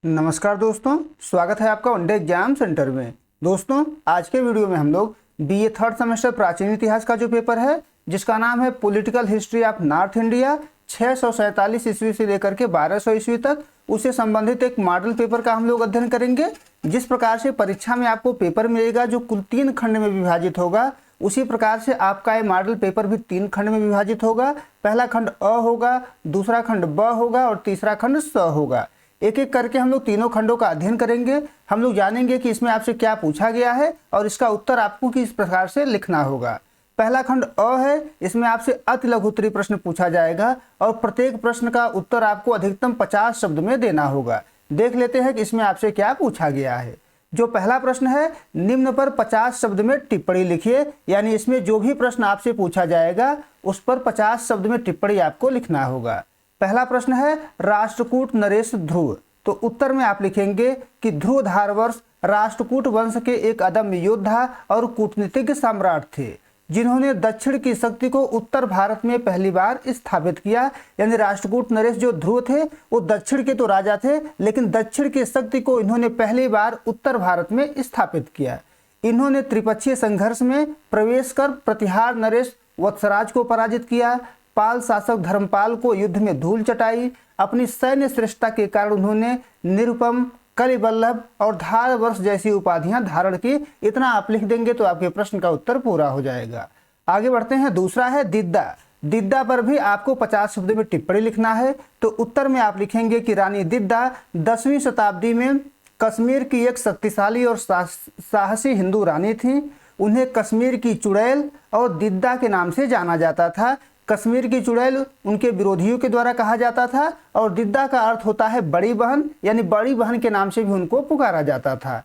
नमस्कार दोस्तों, स्वागत है आपका वनडे एग्जाम सेंटर में। दोस्तों, आज के वीडियो में हम लोग बीए थर्ड सेमेस्टर प्राचीन इतिहास का जो पेपर है, जिसका नाम है political history of north India, 647 ईस्वी से लेकर के 1200 ईस्वी तक, उससे संबंधित एक मॉडल पेपर का हम लोग अध्ययन करेंगे। जिस प्रकार से परीक्षा में आपको पेपर मिलेगा जो कुल 3 खंड में विभाजित होगा, उसी प्रकार से आपका ये मॉडल पेपर भी 3 खंड में विभाजित होगा। पहला खंड अ होगा, दूसरा खंड ब होगा और तीसरा खंड स होगा। एक एक करके हम लोग तीनों खंडों का अध्ययन करेंगे। हम लोग जानेंगे कि इसमें आपसे क्या पूछा गया है और इसका उत्तर आपको किस प्रकार से लिखना होगा। पहला खंड अ है, इसमें आपसे अति लघु उत्तरीय प्रश्न पूछा जाएगा और प्रत्येक प्रश्न का उत्तर आपको अधिकतम 50 शब्द में देना होगा। देख लेते हैं कि इसमें आपसे क्या पूछा गया है। जो पहला प्रश्न है, निम्न पर 50 शब्द में टिप्पणी लिखिए, यानी इसमें जो भी प्रश्न आपसे पूछा जाएगा उस पर 50 शब्द में टिप्पणी आपको लिखना होगा। पहला प्रश्न है, राष्ट्रकूट नरेश ध्रुव। तो उत्तर में आप लिखेंगे कि ध्रुवधारवर्ष राष्ट्रकूट वंश के एक अदम्य योद्धा और कूटनीतिज्ञ सम्राट थे, जिन्होंने दक्षिण की शक्ति को उत्तर भारत में पहली बार स्थापित किया। यानी राष्ट्रकूट नरेश जो ध्रुव थे वो दक्षिण के तो राजा थे, लेकिन दक्षिण की शक्ति को इन्होंने पहली बार उत्तर भारत में स्थापित किया। इन्होंने त्रिपक्षीय संघर्ष में प्रवेश कर प्रतिहार नरेश वत्सराज को पराजित किया। पाल शासक धर्मपाल को युद्ध में धूल चटाई। अपनी सैन्य श्रेष्ठता के कारण उन्होंने निरुपम, कलिबल्लभ और धारवर्ष जैसी उपाधियां धारण की। इतना आप लिख देंगे तो आपके प्रश्न का उत्तर पूरा हो जाएगा। आगे बढ़ते हैं। दूसरा है दिद्दा। दिद्दा पर भी आपको 50 शब्द में टिप्पणी लिखना है। तो उत्तर में आप लिखेंगे कि रानी दिद्दा 10वीं शताब्दी में कश्मीर की एक शक्तिशाली और साहसी हिंदू रानी थी। उन्हें कश्मीर की चुड़ैल और दिद्दा के नाम से जाना जाता था। कश्मीर की चुड़ैल उनके विरोधियों के द्वारा कहा जाता था और दिद्दा का अर्थ होता है बड़ी बहन, यानी बड़ी बहन के नाम से भी उनको पुकारा जाता था।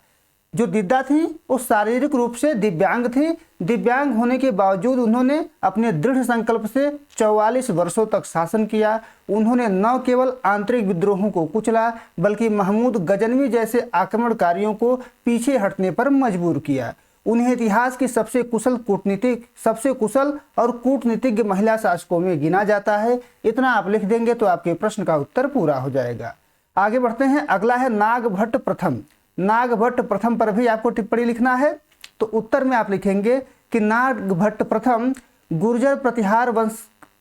जो दिद्दा थी वो शारीरिक रूप से दिव्यांग थी। दिव्यांग होने के बावजूद उन्होंने अपने दृढ़ संकल्प से 44 वर्षों तक शासन किया। उन्होंने न केवल आंतरिक विद्रोहों को कुचला, बल्कि महमूद गजनवी जैसे आक्रमणकारियों को पीछे हटने पर मजबूर किया। उन्हें इतिहास की सबसे कुशल और कूटनीतिज्ञ महिला शासकों में गिना जाता है। इतना आप लिख देंगे तो आपके प्रश्न का उत्तर पूरा हो जाएगा। आगे बढ़ते हैं। अगला है नागभट्ट प्रथम। नागभट्ट प्रथम पर भी आपको टिप्पणी लिखना है। तो उत्तर में आप लिखेंगे कि नागभट्ट प्रथम गुर्जर प्रतिहार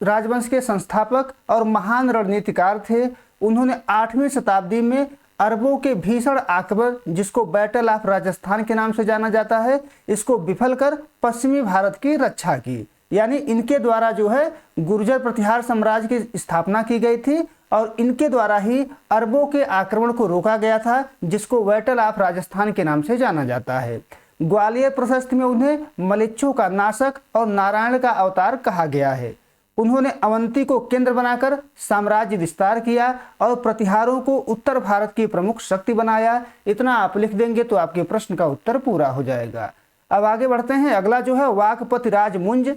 राजवंश के संस्थापक और महान रणनीतिकार थे। उन्होंने 8वीं शताब्दी में अरबों के भीषण आक्रमण, जिसको बैटल ऑफ राजस्थान के नाम से जाना जाता है, इसको विफल कर पश्चिमी भारत की रक्षा की। यानी इनके द्वारा जो है गुर्जर प्रतिहार साम्राज्य की स्थापना की गई थी और इनके द्वारा ही अरबों के आक्रमण को रोका गया था, जिसको बैटल ऑफ राजस्थान के नाम से जाना जाता है। ग्वालियर प्रशस्त में उन्हें मलेच्छों का नाशक और नारायण का अवतार कहा गया है। उन्होंने अवंती को केंद्र बनाकर साम्राज्य विस्तार किया और प्रतिहारों को उत्तर भारत की प्रमुख शक्ति बनाया। इतना आप लिख देंगे तो आपके प्रश्न का उत्तर पूरा हो जाएगा। अब आगे बढ़ते हैं। अगला जो है वाकपति राजमुंज।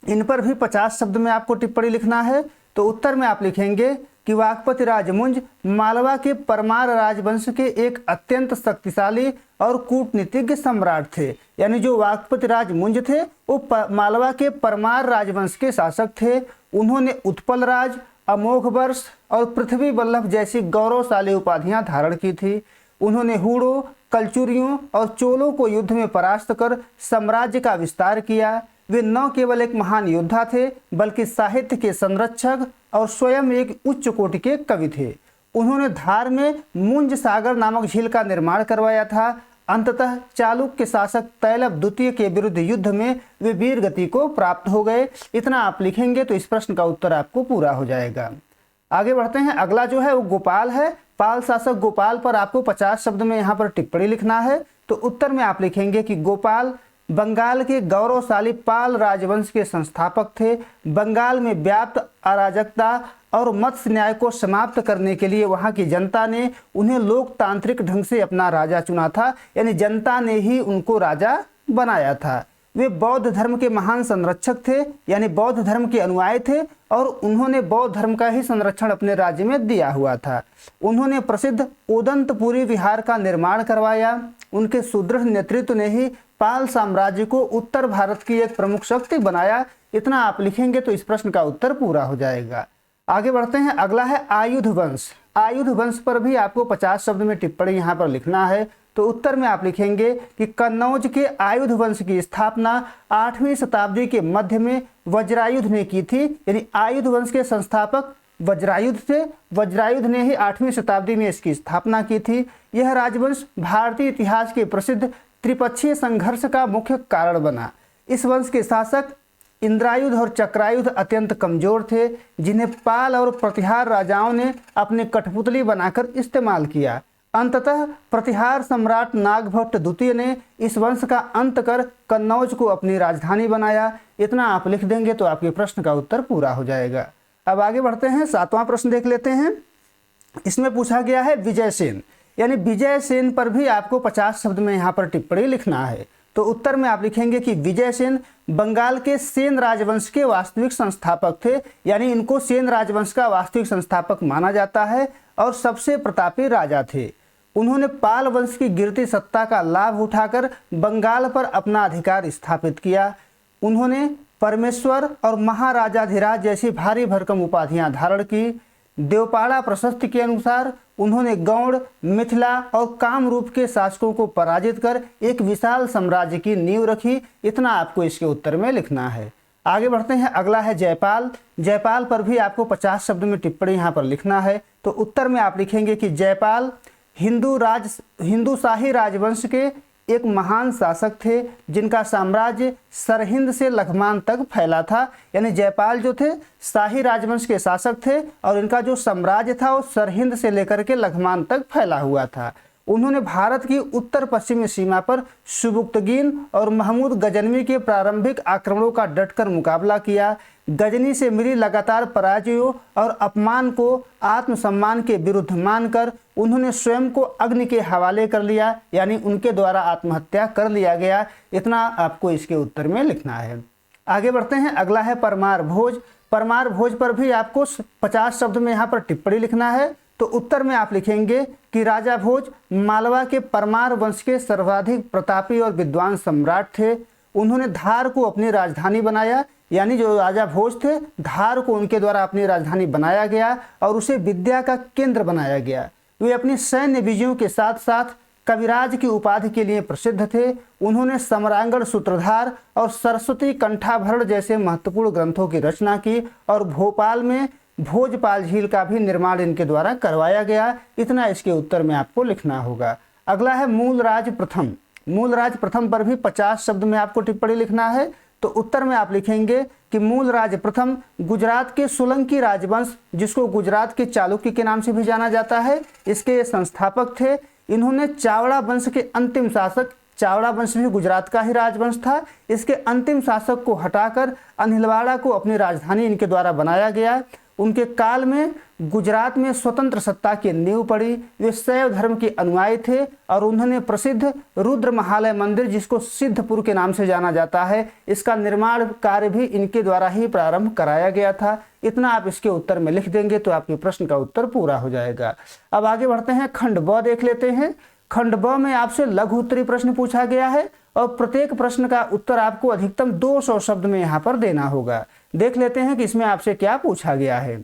इन पर भी 50 शब्द में आपको टिप्पणी लिखना है। तो उत्तर में आप लिखेंगे कि वाकपति राजमुंज मालवा के परमार राजवंश के एक अत्यंत शक्तिशाली और कूटनीतिज्ञ सम्राट थे। यानी जो वाकपति राजमुंज थे वो मालवा के परमार राजवंश के शासक थे। उन्होंने उत्पल राज, अमोघ वर्ष और पृथ्वी वल्लभ जैसी गौरवशाली उपाधियां धारण की थी। उन्होंने हूणों, कलचुरियों और चोलों को युद्ध में परास्त कर साम्राज्य का विस्तार किया। वे न केवल एक महान योद्धा थे, बल्कि साहित्य के संरक्षक और स्वयं एक उच्च कोटि के कवि थे। उन्होंने धार में मुंज सागर नामक झील का निर्माण करवाया था। अंततः चालुक्य शासक तैलभ द्वितीय के विरुद्ध युद्ध में वे वीर गति को प्राप्त हो गए। इतना आप लिखेंगे तो इस प्रश्न का उत्तर आपको पूरा हो जाएगा। आगे बढ़ते हैं। अगला जो है वो गोपाल है। पाल शासक गोपाल पर आपको 50 शब्द में यहाँ पर टिप्पणी लिखना है। तो उत्तर में आप लिखेंगे कि गोपाल बंगाल के गौरवशाली पाल राजवंश के संस्थापक थे। बंगाल में व्याप्त अराजकता और मत्स्य न्याय को समाप्त करने के लिए वहां की जनता ने उन्हें लोकतांत्रिक ढंग से अपना राजा चुना था। यानी जनता ने ही उनको राजा बनाया था। वे बौद्ध धर्म के महान संरक्षक थे, यानी बौद्ध धर्म के अनुयायी थे और उन्होंने बौद्ध धर्म का ही संरक्षण अपने राज्य में दिया हुआ था। उन्होंने प्रसिद्ध उदंतपुरी विहार का निर्माण करवाया। उनके सुदृढ़ नेतृत्व ने ही पाल साम्राज्य को उत्तर भारत की एक प्रमुख शक्ति बनाया। इतना आप लिखेंगे तो इस प्रश्न का उत्तर पूरा हो जाएगा। आगे बढ़ते हैं। अगला है आयुध वंश। आयुध वंश पर भी आपको 50 शब्द में टिप्पणी यहाँ पर लिखना है। तो उत्तर में आप लिखेंगे कि कन्नौज के आयुध वंश की स्थापना 8वीं शताब्दी के मध्य में वज्रायुध ने की थी। यानी आयुध वंश के संस्थापक वज्रायुध थे। वज्रायुध ने ही 8वीं शताब्दी में इसकी स्थापना की थी। यह राजवंश भारतीय इतिहास के प्रसिद्ध त्रिपक्षीय संघर्ष का मुख्य कारण बना। इस वंश के शासक इंद्रायुध और चक्रायुध अत्यंत कमजोर थे, जिन्हें पाल और प्रतिहार राजाओं ने अपने कठपुतली बनाकर इस्तेमाल किया। अंततः प्रतिहार सम्राट नागभट्ट द्वितीय ने इस वंश का अंत कर कन्नौज को अपनी राजधानी बनाया। इतना आप लिख देंगे तो आपके प्रश्न का उत्तर पूरा हो जाएगा। अब आगे बढ़ते हैं, 7वां प्रश्न देख लेते हैं। इसमें पूछा गया है विजयसेन, यानी विजयसेन पर भी आपको 50 शब्द में यहाँ पर टिप्पणी लिखना है। तो उत्तर में आप लिखेंगे कि विजयसेन बंगाल के सेन राजवंश के वास्तविक संस्थापक थे। यानी इनको सेन राजवंश का वास्तविक संस्थापक माना जाता है और सबसे प्रतापी राजा थे। उन्होंने पाल वंश की गिरती सत्ता का लाभ उठाकर बंगाल पर अपना अधिकार स्थापित किया। उन्होंने परमेश्वर और महाराजाधिराज जैसी भारी भरकम उपाधियां धारण की। देवपाड़ा प्रशस्ति के अनुसार उन्होंने गौड़, मिथिला और कामरूप के शासकों को पराजित कर एक विशाल साम्राज्य की नींव रखी। इतना आपको इसके उत्तर में लिखना है। आगे बढ़ते हैं, अगला है जयपाल। जयपाल पर भी आपको 50 शब्द में टिप्पणी यहाँ पर लिखना है। तो उत्तर में आप लिखेंगे कि जयपाल हिंदू शाही राजवंश के एक महान शासक थे, जिनका साम्राज्य सरहिंद से लघमान तक फैला था। यानी जयपाल जो थे शाही राजवंश के शासक थे और इनका जो साम्राज्य था वो सरहिंद से लेकर के लघमान तक फैला हुआ था। उन्होंने भारत की उत्तर पश्चिमी सीमा पर सुबुक्तगीन और महमूद गजनवी के प्रारंभिक आक्रमणों का डटकर मुकाबला किया। गजनी से मिली लगातार पराजयों और अपमान को आत्मसम्मान के विरुद्ध मानकर उन्होंने स्वयं को अग्नि के हवाले कर लिया। यानी उनके द्वारा आत्महत्या कर लिया गया। इतना आपको इसके उत्तर में लिखना है। आगे बढ़ते हैं, अगला है परमार भोज। परमार भोज पर भी आपको 50 शब्द में यहाँ पर टिप्पणी लिखना है। तो उत्तर में आप लिखेंगे कि राजा भोज मालवा के परमार वंश के सर्वाधिक प्रतापी और विद्वान सम्राट थे। उन्होंने धार को अपनी राजधानी बनाया। यानी जो राजा भोज थे, धार को उनके द्वारा अपनी राजधानी बनाया गया और उसे विद्या का केंद्र बनाया गया। वे अपनी सैन्य विजयों के साथ साथ कविराज की उपाधि के लिए प्रसिद्ध थे। उन्होंने सम्रांगण सूत्रधार और सरस्वती कंठाभरण जैसे महत्वपूर्ण ग्रंथों की रचना की और भोपाल में भोजपाल झील का भी निर्माण इनके द्वारा करवाया गया। इतना इसके उत्तर में आपको लिखना होगा। अगला है मूलराज प्रथम। मूलराज प्रथम पर भी 50 शब्द में आपको टिप्पणी लिखना है। तो उत्तर में आप लिखेंगे कि मूलराज प्रथम गुजरात के सोलंकी राजवंश, जिसको गुजरात के चालुक्य के नाम से भी जाना जाता है, इसके संस्थापक थे। इन्होंने चावड़ा वंश के अंतिम शासक, चावड़ा वंश भी गुजरात का ही राजवंश था, इसके अंतिम शासक को हटाकर अनिलवाड़ा को अपनी राजधानी इनके द्वारा बनाया गया। उनके काल में गुजरात में स्वतंत्र सत्ता की नींव पड़ी। वे शैव धर्म के अनुयायी थे और उन्होंने प्रसिद्ध रुद्र महालय मंदिर, जिसको सिद्धपुर के नाम से जाना जाता है, इसका निर्माण कार्य भी इनके द्वारा ही प्रारंभ कराया गया था। इतना आप इसके उत्तर में लिख देंगे तो आपके प्रश्न का उत्तर पूरा हो जाएगा। अब आगे बढ़ते हैं, खंड ब देख लेते हैं। खंड ब में आपसे लघु उत्तरीय प्रश्न पूछा गया है और प्रत्येक प्रश्न का उत्तर आपको अधिकतम 200 शब्द में यहाँ पर देना होगा। देख लेते हैं कि इसमें आपसे क्या पूछा गया है।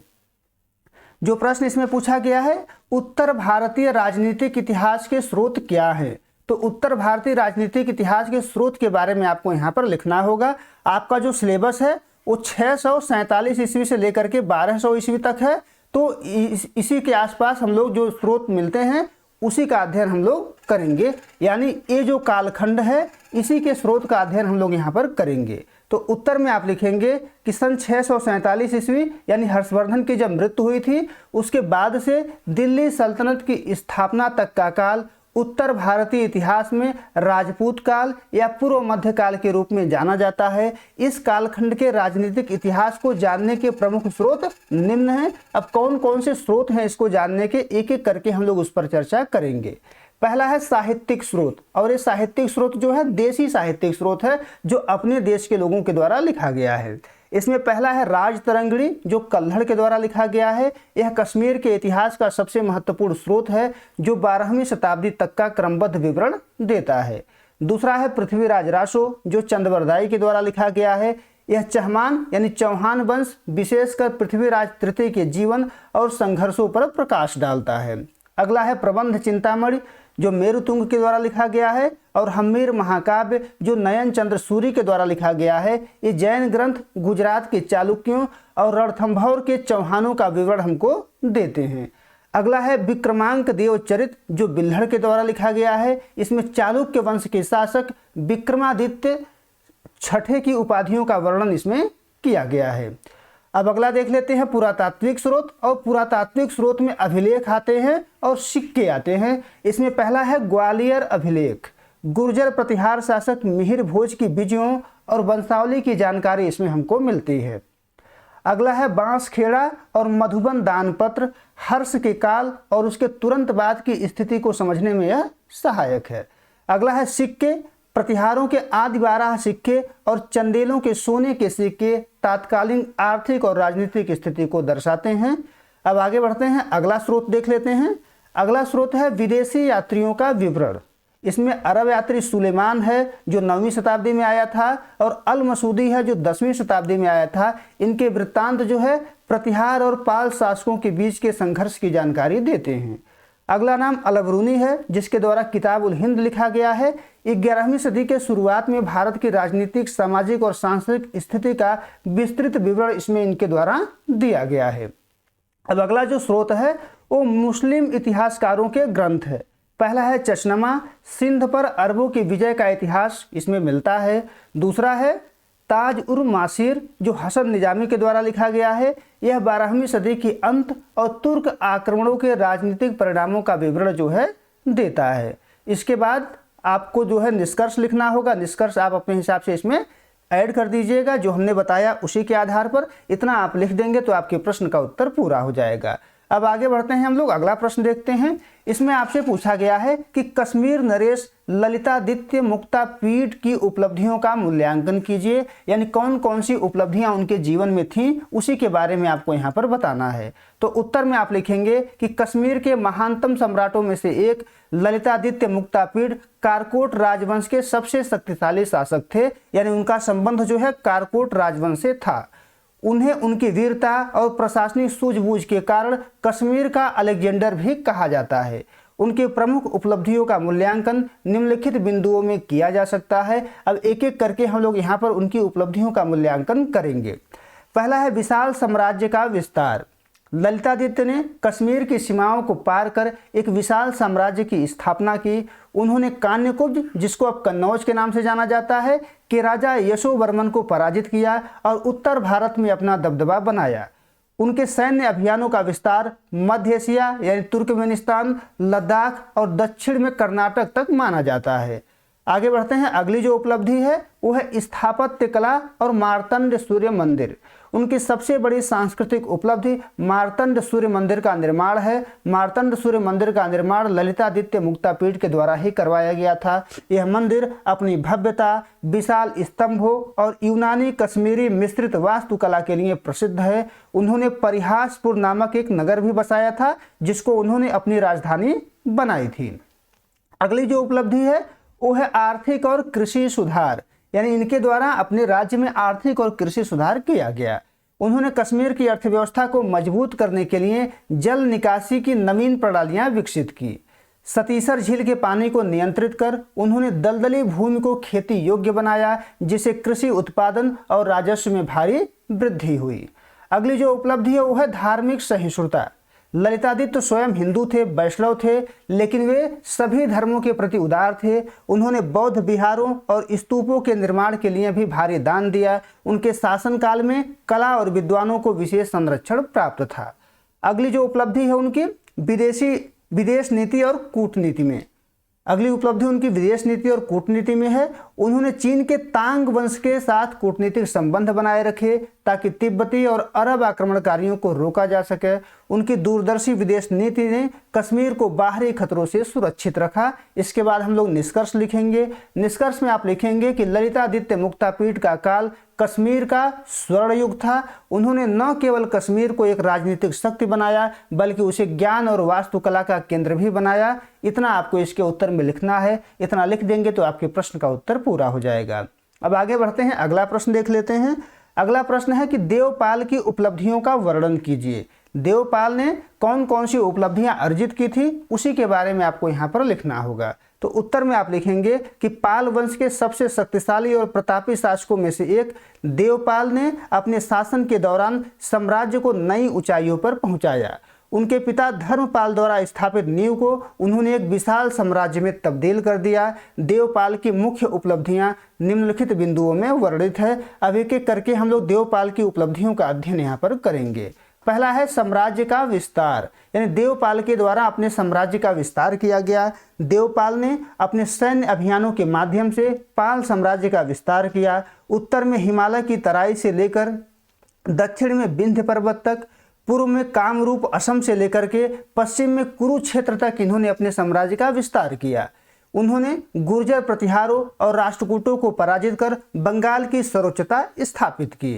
जो प्रश्न इसमें पूछा गया है, उत्तर भारतीय राजनीतिक इतिहास के स्रोत क्या है। तो उत्तर भारतीय राजनीतिक इतिहास के स्रोत के बारे में आपको यहाँ पर लिखना होगा। आपका जो सिलेबस है वो 647 ईस्वी से लेकर के 1200 ईस्वी तक है। तो इसी के आसपास हम लोग जो स्रोत मिलते हैं उसी का अध्ययन हम लोग करेंगे। यानी ये जो कालखंड है इसी के स्रोत का अध्ययन हम लोग यहाँ पर करेंगे। तो उत्तर में आप लिखेंगे कि सन 647 ईस्वी यानी हर्षवर्धन की जब मृत्यु हुई थी उसके बाद से दिल्ली सल्तनत की स्थापना तक का काल उत्तर भारतीय इतिहास में राजपूत काल या पूर्व मध्य काल के रूप में जाना जाता है। इस कालखंड के राजनीतिक इतिहास को जानने के प्रमुख स्रोत निम्न हैं। अब कौन कौन से स्रोत हैं इसको जानने के एक एक करके हम लोग उस पर चर्चा करेंगे। पहला है साहित्यिक स्रोत, और ये साहित्यिक स्रोत जो है देसी साहित्यिक स्रोत है जो अपने देश के लोगों के द्वारा लिखा गया है। इसमें पहला है राजतरंगिणी जो कल्हड़ के द्वारा लिखा गया है। यह कश्मीर के इतिहास का सबसे महत्वपूर्ण स्रोत है जो 12वीं शताब्दी तक का क्रमबद्ध विवरण देता है। दूसरा है पृथ्वीराज रासो जो चंदबरदाई के द्वारा लिखा गया है। यह चहमान यानी चौहान वंश विशेषकर पृथ्वीराज तृतीय के जीवन और संघर्षों पर प्रकाश डालता है। अगला है प्रबंध चिंतामणि, जो मेरुतुंग के द्वारा लिखा गया है, और हम्मीर महाकाव्य जो नयन चंद्र सूरी के द्वारा लिखा गया है। ये जैन ग्रंथ गुजरात के चालुक्यों और रणथंभौर के चौहानों का विवरण हमको देते हैं। अगला है विक्रमांक देव चरित, जो बिल्हड़ के द्वारा लिखा गया है। इसमें चालुक्य वंश के शासक विक्रमादित्य छठे की उपाधियों का वर्णन इसमें किया गया है। अब अगला देख लेते हैं पुरातात्विक स्रोत, और पुरातात्विक स्रोत में अभिलेख आते हैं और सिक्के आते हैं। इसमें पहला है ग्वालियर अभिलेख, गुर्जर प्रतिहार शासक मिहिर भोज की विजयों और वंशावली की जानकारी इसमें हमको मिलती है। अगला है बांसखेड़ा और मधुबन दानपत्र, हर्ष के काल और उसके तुरंत बाद की स्थिति को समझने में यह सहायक है। अगला है सिक्के, प्रतिहारों के आदि 12 सिक्के और चंदेलों के सोने के सिक्के तात्कालीन आर्थिक और राजनीतिक स्थिति को दर्शाते हैं। अब आगे बढ़ते हैं, अगला स्रोत देख लेते हैं। अगला स्रोत है विदेशी यात्रियों का विवरण। इसमें अरब यात्री सुलेमान है जो 9वीं शताब्दी में आया था, और अल मसूदी है जो 10वीं शताब्दी में आया था। इनके वृत्तांत जो है प्रतिहार और पाल शासकों के बीच के संघर्ष की जानकारी देते हैं। अगला नाम अलबरूनी है, जिसके द्वारा किताब उल हिंद लिखा गया है। 11वीं सदी के शुरुआत में भारत की राजनीतिक, सामाजिक और सांस्कृतिक स्थिति का विस्तृत विवरण इसमें इनके द्वारा दिया गया है। अब अगला जो स्रोत है वो मुस्लिम इतिहासकारों के ग्रंथ है। पहला है चशनमा, सिंध पर अरबों की विजय का इतिहास इसमें मिलता है। दूसरा है ताज उर मासिर, जो हसन निजामी के द्वारा लिखा गया है। यह 12वीं सदी की अंत और तुर्क आक्रमणों के राजनीतिक परिणामों का विवरण जो है देता है। इसके बाद आपको जो है निष्कर्ष लिखना होगा। निष्कर्ष आप अपने हिसाब से इसमें ऐड कर दीजिएगा, जो हमने बताया उसी के आधार पर इतना आप लिख देंगे तो आपके प्रश्न का उत्तर पूरा हो जाएगा। अब आगे बढ़ते हैं हम लोग, अगला प्रश्न देखते हैं। इसमें आपसे पूछा गया है कि कश्मीर नरेश ललितादित्य मुक्तापीठ की उपलब्धियों का मूल्यांकन कीजिए, यानी कौन कौन सी उपलब्धियां उनके जीवन में थीं उसी के बारे में आपको यहाँ पर बताना है। तो उत्तर में आप लिखेंगे कि कश्मीर के महानतम सम्राटों में से एक ललितादित्य मुक्तापीठ कारकोट राजवंश के सबसे शक्तिशाली शासक थे, यानी उनका संबंध जो है कारकोट राजवंश से था। उन्हें उनकी वीरता और प्रशासनिक सूझबूझ के कारण कश्मीर का अलेक्जेंडर भी कहा जाता है। उनके प्रमुख उपलब्धियों का मूल्यांकन निम्नलिखित बिंदुओं में किया जा सकता है। अब एक एक करके हम लोग यहाँ पर उनकी उपलब्धियों का मूल्यांकन करेंगे। पहला है विशाल साम्राज्य का विस्तार। ललितादित्य ने कश्मीर की सीमाओं को पार कर एक विशाल साम्राज्य की स्थापना की। उन्होंने कान्यकुब्ज, जिसको अब कन्नौज के नाम से जाना जाता है, के राजा यशोवर्मन को पराजित किया और उत्तर भारत में अपना दबदबा बनाया। उनके सैन्य अभियानों का विस्तार मध्य एशिया यानी तुर्कमेनिस्तान, लद्दाख और दक्षिण में कर्नाटक तक माना जाता है। आगे बढ़ते हैं, अगली जो उपलब्धि है वो है स्थापत्य कला और मार्तंड सूर्य मंदिर। उनकी सबसे बड़ी सांस्कृतिक उपलब्धि मार्तंड सूर्य मंदिर का निर्माण है। मार्तंड सूर्य मंदिर का निर्माण ललितादित्य मुक्तापीठ के द्वारा ही करवाया गया था। यह मंदिर अपनी भव्यता, विशाल स्तंभों और यूनानी कश्मीरी मिश्रित वास्तुकला के लिए प्रसिद्ध है। उन्होंने परिहासपुर नामक एक नगर भी बसाया था, जिसको उन्होंने अपनी राजधानी बनाई थी। अगली जो उपलब्धि है वो है आर्थिक और कृषि सुधार, यानी इनके द्वारा अपने राज्य में आर्थिक और कृषि सुधार किया गया। उन्होंने कश्मीर की अर्थव्यवस्था को मजबूत करने के लिए जल निकासी की नवीन प्रणालियां विकसित की। सतीसर झील के पानी को नियंत्रित कर उन्होंने दलदली भूमि को खेती योग्य बनाया, जिससे कृषि उत्पादन और राजस्व में भारी वृद्धि हुई। अगली जो उपलब्धि है वो है धार्मिक सहिष्णुता। ललितादित्य स्वयं हिंदू थे, वैष्णव थे, लेकिन वे सभी धर्मों के प्रति उदार थे। उन्होंने बौद्ध विहारों और स्तूपों के निर्माण के लिए भी भारी दान दिया। उनके शासनकाल में कला और विद्वानों को विशेष संरक्षण प्राप्त था। अगली जो उपलब्धि है उनकी विदेश नीति और कूटनीति में। अगली उपलब्धि उनकी विदेश नीति और कूटनीति में है। उन्होंने चीन के तांग वंश के साथ कूटनीतिक संबंध बनाए रखे ताकि तिब्बती और अरब आक्रमणकारियों को रोका जा सके। उनकी दूरदर्शी विदेश नीति ने कश्मीर को बाहरी खतरों से सुरक्षित रखा। इसके बाद हम लोग निष्कर्ष लिखेंगे। निष्कर्ष में आप लिखेंगे कि ललितादित्य मुक्तापीठ का काल कश्मीर का स्वर्ण युग था। उन्होंने न केवल कश्मीर को एक राजनीतिक शक्ति बनाया, बल्कि उसे ज्ञान और वास्तुकला का केंद्र भी बनाया। इतना आपको इसके उत्तर में लिखना है। इतना लिख देंगे तो आपके प्रश्न का उत्तर पूरा हो जाएगा। अब आगे बढ़ते हैं, अगला प्रश्न देख लेते हैं। अगला प्रश्न है कि देवपाल की उपलब्धियों का वर्णन कीजिए। देवपाल ने कौन कौन सी उपलब्धियां अर्जित की थी, उसी के बारे में आपको यहाँ पर लिखना होगा। तो उत्तर में आप लिखेंगे कि पाल वंश के सबसे शक्तिशाली और प्रतापी शासकों में से एक देवपाल ने अपने शासन के दौरान साम्राज्य को नई ऊंचाइयों पर पहुंचाया। उनके पिता धर्मपाल द्वारा स्थापित नींव को उन्होंने एक विशाल साम्राज्य में तब्दील कर दिया। देवपाल की मुख्य उपलब्धियां निम्नलिखित बिंदुओं में वर्णित है। अब एक एक करके हम लोग देवपाल की उपलब्धियों का अध्ययन यहाँ पर करेंगे। पहला है साम्राज्य का विस्तार, यानी देवपाल के द्वारा अपने साम्राज्य का विस्तार किया गया। देवपाल ने अपने सैन्य अभियानों के माध्यम से पाल साम्राज्य का विस्तार किया। उत्तर में हिमालय की तराई से लेकर दक्षिण में विंध्य पर्वत तक, पूर्व में कामरूप असम से लेकर के पश्चिम में कुरुक्षेत्र तक इन्होंने अपने साम्राज्य का विस्तार किया। उन्होंने गुर्जर प्रतिहारों और राष्ट्रकूटों को पराजित कर बंगाल की सर्वोच्चता स्थापित की।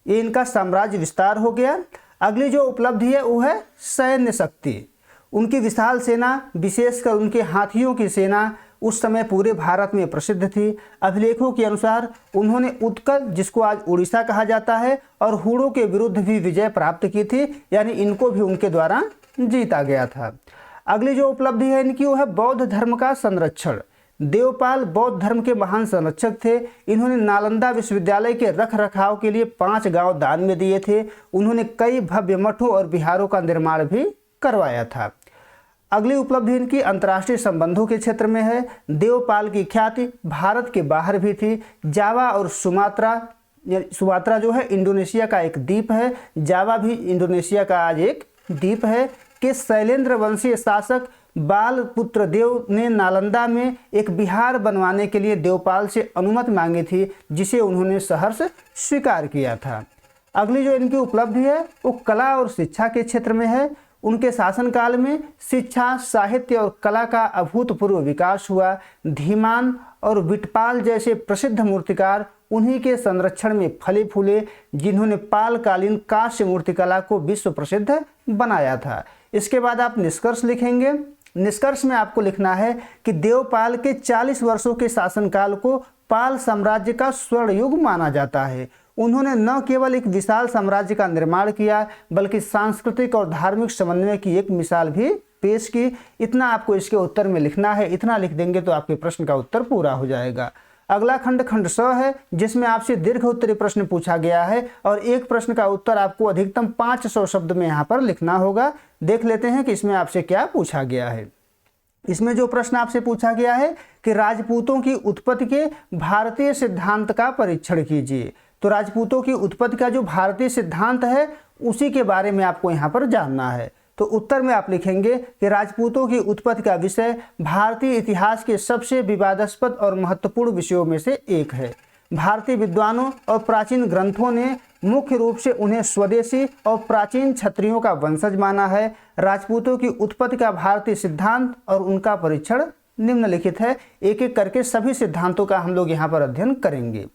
ये इनका साम्राज्य विस्तार हो गया। अगली जो उपलब्धि है वो है सैन्य शक्ति। उनकी विशाल सेना, विशेषकर उनके हाथियों की सेना उस समय पूरे भारत में प्रसिद्ध थी। अभिलेखों के अनुसार उन्होंने उत्कल, जिसको आज उड़ीसा कहा जाता है, और हुड़ों के विरुद्ध भी विजय प्राप्त की थी, यानी इनको भी उनके द्वारा जीता गया था। अगली जो उपलब्धि है इनकी वो है बौद्ध धर्म का संरक्षण। देवपाल बौद्ध धर्म के महान संरक्षक थे। इन्होंने नालंदा विश्वविद्यालय के रख रखाव के लिए 5 गांव दान में दिए थे। उन्होंने कई भव्य मठों और विहारों का निर्माण भी करवाया था। अगली उपलब्धि इनकी अंतर्राष्ट्रीय संबंधों के क्षेत्र में है। देवपाल की ख्याति भारत के बाहर भी थी। जावा और सुमात्रा जो है इंडोनेशिया का एक द्वीप है, जावा भी इंडोनेशिया का आज एक द्वीप है, के शैलेंद्र वंशीय शासक बालपुत्र देव ने नालंदा में एक विहार बनवाने के लिए देवपाल से अनुमति मांगी थी, जिसे उन्होंने सहर्ष स्वीकार किया था। अगली जो इनकी उपलब्धि है वो कला और शिक्षा के क्षेत्र में है। उनके शासनकाल में शिक्षा, साहित्य और कला का अभूतपूर्व विकास हुआ। धीमान और विटपाल जैसे प्रसिद्ध मूर्तिकार उन्हीं के संरक्षण में फले फूले, जिन्होंने पालकालीन कांस्य मूर्तिकला को विश्व प्रसिद्ध बनाया था। इसके बाद आप निष्कर्ष लिखेंगे। निष्कर्ष में आपको लिखना है कि देवपाल के 40 वर्षों के शासनकाल को पाल साम्राज्य का स्वर्ण युग माना जाता है। उन्होंने न केवल एक विशाल साम्राज्य का निर्माण किया, बल्कि सांस्कृतिक और धार्मिक समन्वय की एक मिसाल भी पेश की। इतना आपको इसके उत्तर में लिखना है। इतना लिख देंगे तो आपके प्रश्न का उत्तर पूरा हो जाएगा। अगला खंड खंड स है, जिसमें आपसे दीर्घ उत्तरीय प्रश्न पूछा गया है और एक प्रश्न का उत्तर आपको अधिकतम 500 शब्द में यहाँ पर लिखना होगा। देख लेते हैं कि इसमें आपसे क्या पूछा गया है। इसमें जो प्रश्न आपसे पूछा गया है कि राजपूतों की उत्पत्ति के भारतीय सिद्धांत का परीक्षण कीजिए। तो राजपूतों की उत्पत्ति का जो भारतीय सिद्धांत है उसी के बारे में आपको यहाँ पर जानना है। तो उत्तर में आप लिखेंगे कि राजपूतों की उत्पत्ति का विषय भारतीय इतिहास के सबसे विवादास्पद और महत्वपूर्ण विषयों में से एक है। भारतीय विद्वानों और प्राचीन ग्रंथों ने मुख्य रूप से उन्हें स्वदेशी और प्राचीन क्षत्रियों का वंशज माना है। राजपूतों की उत्पत्ति का भारतीय सिद्धांत और उनका परीक्षण निम्नलिखित है। एक एक करके सभी सिद्धांतों का हम लोग यहाँ पर अध्ययन करेंगे।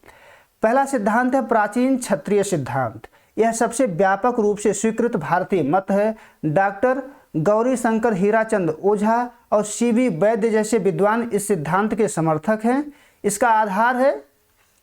पहला सिद्धांत है प्राचीन क्षत्रिय सिद्धांत। यह सबसे व्यापक रूप से स्वीकृत भारतीय मत है। डॉक्टर गौरी शंकर हीराचंद ओझा और सीवी वैद्य जैसे विद्वान इस सिद्धांत के समर्थक हैं। इसका आधार है,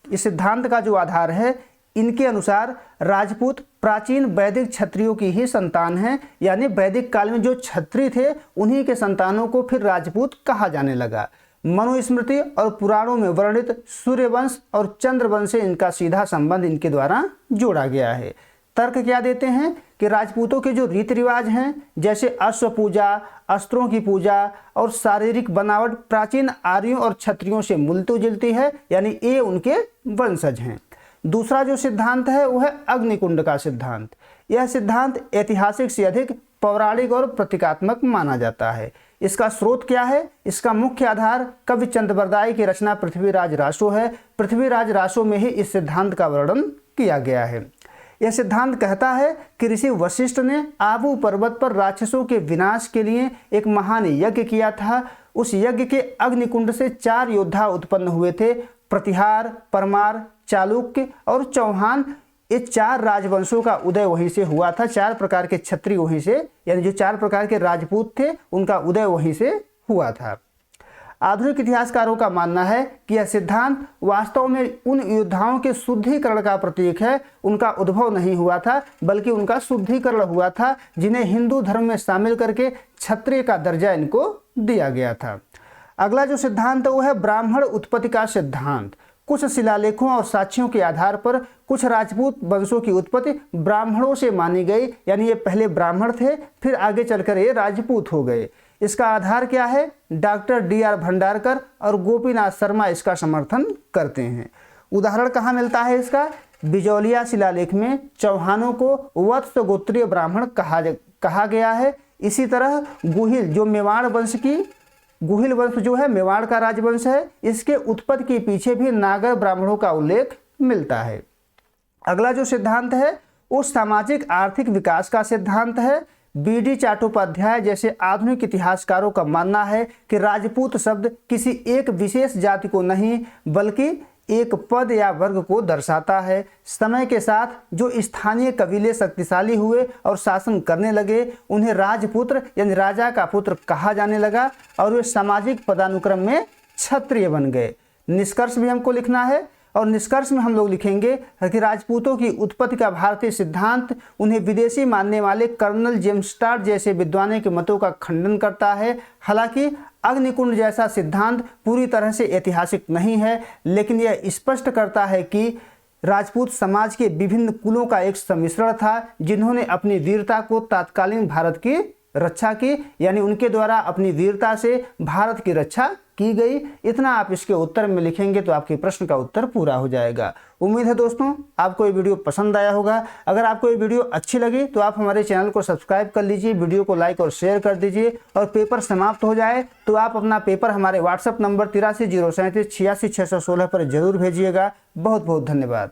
इस सिद्धांत का जो आधार है, इनके अनुसार राजपूत प्राचीन वैदिक क्षत्रियों की ही संतान हैं, यानी वैदिक काल में जो क्षत्रिय थे उन्हीं के संतानों को फिर राजपूत कहा जाने लगा। मनुस्मृति और पुराणों में वर्णित सूर्यवंश और चंद्रवंश से इनका सीधा संबंध इनके द्वारा जोड़ा गया है। तर्क क्या देते हैं कि राजपूतों के जो रीति रिवाज हैं, जैसे अश्व पूजा, अस्त्रों की पूजा और शारीरिक बनावट प्राचीन आर्यों और क्षत्रियों से मिलती जुलती है, यानी ये उनके वंशज हैं। दूसरा जो सिद्धांत है वह है अग्निकुंड का सिद्धांत। यह सिद्धांत ऐतिहासिक से अधिक पौराणिक और प्रतीकात्मक माना जाता है। इसका स्रोत क्या है? इसका मुख्य आधार कवि चंद्रबरदाई की रचना पृथ्वीराज रासो है। पृथ्वीराज रासो में ही इस सिद्धांत का वर्णन किया गया है। यह सिद्धांत कहता है कि ऋषि वशिष्ठ ने आबू पर्वत पर राक्षसों के विनाश के लिए एक महान यज्ञ किया था। उस यज्ञ के अग्निकुंड से 4 योद्धा उत्पन्न हुए थे, प्रतिहार, परमार, चालुक्य और चौहान। ये 4 राजवंशों का उदय वहीं से हुआ था। 4 प्रकार के क्षत्रिय वहीं से, यानी जो 4 प्रकार के राजपूत थे उनका उदय वहीं से हुआ था। आधुनिक इतिहासकारों का मानना है कि यह सिद्धांत वास्तव में उन योद्धाओं के शुद्धिकरण का प्रतीक है। उनका उद्भव नहीं हुआ था बल्कि उनका शुद्धिकरण हुआ था, जिन्हें हिंदू धर्म में शामिल करके क्षत्रिय का दर्जा इनको दिया गया था। अगला जो सिद्धांत है वो है ब्राह्मण उत्पत्ति का सिद्धांत। कुछ शिलालेखों और साक्ष्यों के आधार पर कुछ राजपूत वंशों की उत्पत्ति ब्राह्मणों से मानी गई, यानी ये पहले ब्राह्मण थे, फिर आगे चलकर ये राजपूत हो गए। इसका आधार क्या है? Doctor DR. भंडारकर और गोपीनाथ शर्मा इसका समर्थन करते हैं। उदाहरण कहाँ मिलता है इसका? बिजौलिया शिलालेख में चौहानों को वत्स गोत्रीय ब्राह्मण कहा गया है। इसी तरह गुहिल जो मेवाड़ वंश की गुहिल वंश जो है मेवाड़ का राजवंश है, इसके उत्पत्ति के पीछे भी नागर ब्राह्मणों का उल्लेख मिलता है। अगला जो सिद्धांत है वो सामाजिक आर्थिक विकास का सिद्धांत है। बी.डी. चट्टोपाध्याय जैसे आधुनिक इतिहासकारों का मानना है कि राजपूत शब्द किसी एक विशेष जाति को नहीं बल्कि एक पद या वर्ग को दर्शाता है। समय के साथ जो स्थानीय कबीले शक्तिशाली हुए और शासन करने लगे, उन्हें राजपुत्र यानी राजा का पुत्र कहा जाने लगा और वे सामाजिक पदानुक्रम में क्षत्रिय बन गए। निष्कर्ष भी हमको लिखना है और निष्कर्ष में हम लोग लिखेंगे कि राजपूतों की उत्पत्ति का भारतीय सिद्धांत उन्हें विदेशी मानने वाले कर्नल जेम्स स्टार्ट जैसे विद्वानों के मतों का खंडन करता है। हालांकि अग्निकुंड जैसा सिद्धांत पूरी तरह से ऐतिहासिक नहीं है, लेकिन यह स्पष्ट करता है कि राजपूत समाज के विभिन्न कुलों का एक सम्मिश्रण था, जिन्होंने अपनी वीरता को तत्कालीन भारत की रक्षा की, यानी उनके द्वारा अपनी वीरता से भारत की रक्षा की गई। इतना आप इसके उत्तर में लिखेंगे तो आपके प्रश्न का उत्तर पूरा हो जाएगा। उम्मीद है दोस्तों आपको ये वीडियो पसंद आया होगा। अगर आपको ये वीडियो अच्छी लगी तो आप हमारे चैनल को सब्सक्राइब कर लीजिए, वीडियो को लाइक और शेयर कर दीजिए। और पेपर समाप्त हो जाए तो आप अपना पेपर हमारे व्हाट्सएप नंबर 83 037 86 616 पर जरूर भेजिएगा। बहुत बहुत धन्यवाद।